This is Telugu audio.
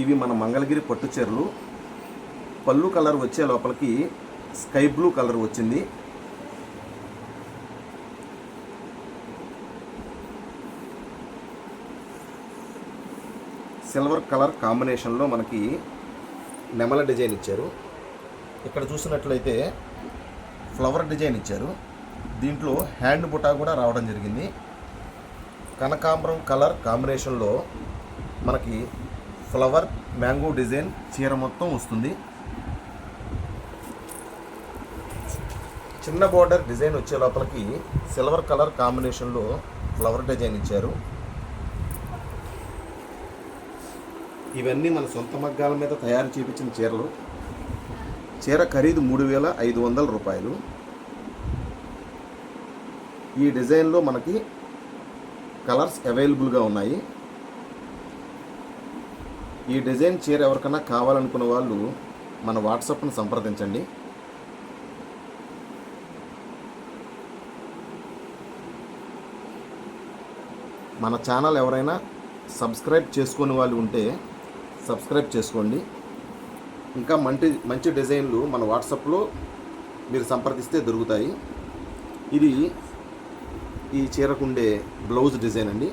ఇవి మన మంగళగిరి పట్టు చీరలు. పళ్ళు కలర్ వచ్చే లోపలికి స్కై బ్లూ కలర్ వచ్చింది. సిల్వర్ కలర్ కాంబినేషన్లో మనకి నెమల డిజైన్ ఇచ్చారు. ఇక్కడ చూసినట్లయితే ఫ్లవర్ డిజైన్ ఇచ్చారు. దీంట్లో హ్యాండ్ బుటా కూడా రావడం జరిగింది. కనకాంబరం కలర్ కాంబినేషన్లో మనకి ఫ్లవర్ మ్యాంగో డిజైన్ చీర మొత్తం వస్తుంది. చిన్న బోర్డర్ డిజైన్ వచ్చే లోపలికి సిల్వర్ కలర్ కాంబినేషన్లో ఫ్లవర్ డిజైన్ ఇచ్చారు. ఇవన్నీ మన సొంత మగ్గాల మీద తయారు చేయించిన చీరలు. చీర ఖరీదు 3,500 రూపాయలు. ఈ డిజైన్లో మనకి కలర్స్ అవైలబుల్గా ఉన్నాయి. ఈ డిజైన్ చీర ఎవరికైనా కావాలనుకున్న వాళ్ళు మన వాట్సాప్ని సంప్రదించండి. మన ఛానల్ ఎవరైనా సబ్స్క్రైబ్ చేసుకునే వాళ్ళు ఉంటే సబ్స్క్రైబ్ చేసుకోండి. ఇంకా మంచి డిజైన్లు మన వాట్సాప్లో మీరు సంప్రదిస్తే దొరుకుతాయి. ఇది ఈ చీరకుండే బ్లౌజ్ డిజైన్ అండి.